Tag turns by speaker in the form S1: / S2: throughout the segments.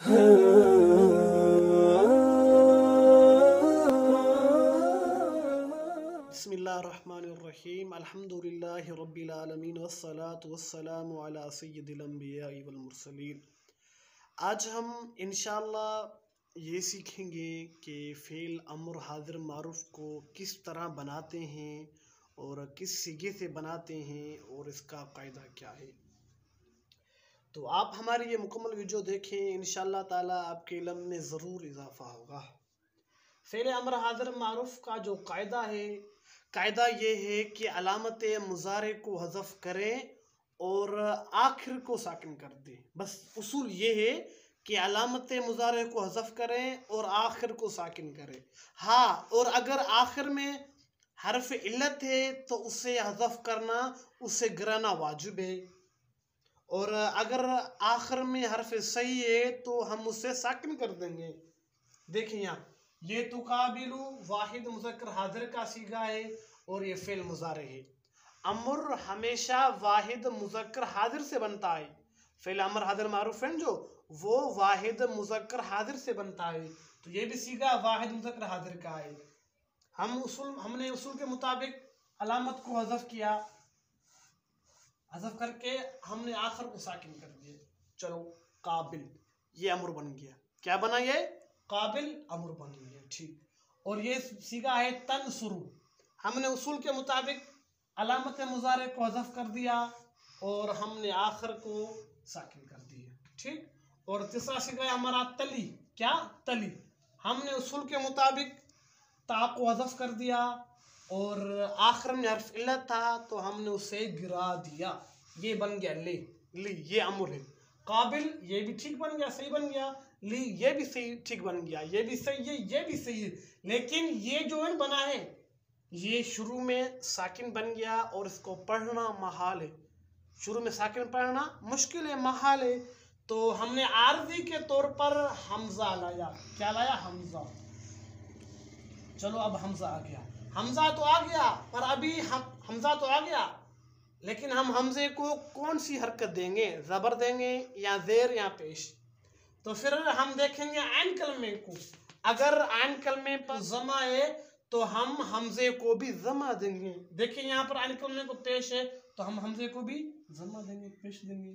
S1: बिस्मिल्लाहिर्रहमानिर्रहीम अल्हम्दुलिल्लाहि रब्बिल आलमीन वस्सलातु वस्सलामु अला सय्यिदिल अंबिया'i वल मुरसलीन। आज हम इंशाअल्लाह ये सीखेंगे कि फ़ेल अम्र हाज़िर मारूफ़ को किस तरह बनाते हैं और किस सीगे से बनाते हैं और इसका कायदा क्या है। तो आप हमारी ये मुकम्मल वीडियो देखें, इंशाअल्लाह ताला आपके इल्म में ज़रूर इजाफ़ा होगा। फ़ेल अम्र हाज़िर मारूफ़ का जो कायदा है, कायदा ये है कि अलामत मुज़ारे को हज़फ करें और आखिर को साकिन कर दें। बस उसूल ये है कि अलामत मुज़ारे को हज़फ करें और आखिर को साकिन करें। हाँ, और अगर आखिर में हर्फ इल्लत है तो उसे हज़फ करना, उसे गिराना वाजिब है, और अगर आखिर में हर्फ सही है तो हम उसे साकिन कर देंगे। देखिए यहाँ ये तुकाबिलु वाहिद मुज़क्कर हाजिर का सीगा है और ये फेल मुज़ारे है। अम्र हमेशा वाहिद मुज़क्कर हाजिर से बनता है। फेल अम्र हाजिर मारूफ है जो वो वाहिद मुज़क्कर हाजिर से बनता है, तो ये भी सीगा वाहिद मुज़क्कर हाजिर का है। हमने उसूल के मुताबिक अलामत को हज़फ किया, हज़फ करके हमने आखिर को साकिन कर दिया। चलो काबिल ये अम्र बन गया। क्या बना ये? काबिल अम्र बन गया। ठीक। और ये सीगा है तनसुरु। हमने उसूल के मुताबिक अलामत मुज़ारे को हज़फ कर दिया और हमने आखिर को साकिन कर दिया। ठीक। और तीसरा सीगा है हमारा तली। क्या? तली। हमने उसूल के मुताबिक ता को हज़फ कर दिया और आखिर में हर्फ इल्लत था तो हमने उसे गिरा दिया। ये बन गया ले। ये अम्र है। काबिल ये भी ठीक बन गया, सही बन गया। ली ये भी सही ठीक बन गया, ये भी सही है, ये भी सही है। लेकिन ये जो है बना है ये शुरू में साकिन बन गया और इसको पढ़ना महाल है। शुरू में साकिन पढ़ना मुश्किल है, महाल है। तो हमने आरजी के तौर पर हमजा लाया। क्या लाया? हमजा। चलो अब हमजा आ गया। हमजा तो आ गया, पर अभी हमजा तो आ गया, लेकिन हम हमजे को कौन सी हरकत देंगे? ज़बर देंगे या ज़ेर या पेश? तो फिर हम देखेंगे आइन कलमे को। अगर आइन कलमे पर जमा है तो हम हमजे को भी जमा देंगे। देखिए यहाँ पर आइन कलमे को पेश है तो हम हमजे को भी जमा देंगे, पेश देंगे।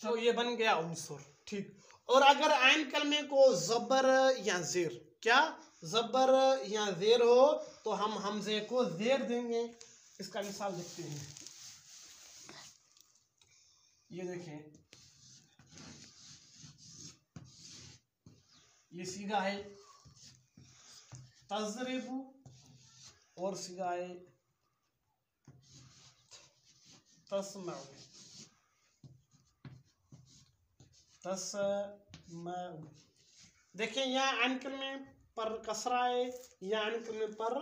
S1: तो ये बन गया उनसुर। ठीक। और अगर आइन कलमे को जबर या ज़ेर, क्या? जबर या ज़ेर हो तो हम हमजे को ज़ेर देंगे। इसका मिसाल देखते हैं। ये देखें, ये सीगा है तज़रिबु और सीगा है तस्मउ। देखिए यहाँ आइन कलमे पर कसरा है, यहाँ आइन कलमे पर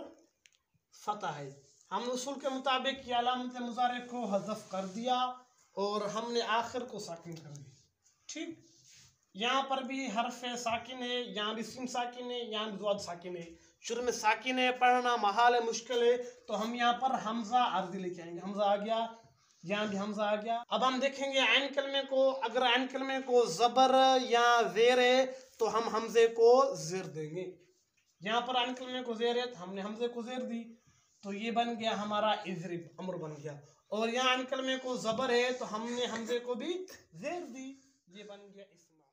S1: फतह है। हमने उसूल के मुताबिक ये अलामत मुज़ारे को हज़फ कर दिया और हमने आखिर को साकिन कर दिया। ठीक। यहाँ पर भी हर्फ साकिन है, यहाँ भी सीम साकिन है, यहाँ भी ज़ाद साकिन है। शुरू में साकिन है, पढ़ना महाल है, मुश्किल है, तो हम यहाँ पर हमजा अर्ज़ी लेके आएंगे। हमजा आ गया, यहाँ भी हमजा आ गया। अब हम देखेंगे आइन कलमे को। अगर आइन कलमे को ज़बर या ज़ेर है तो हम हमजे को ज़ेर देंगे। यहाँ पर आइन कलमे को ज़ेर है तो हमने हमजे को ज़ेर दी, तो ये बन गया हमारा इज़रिब, अम्र बन गया। और यहाँ आइन कलमे को ज़बर है तो हमने हमजे को भी ज़ेर दी, ये बन गया इस्मा।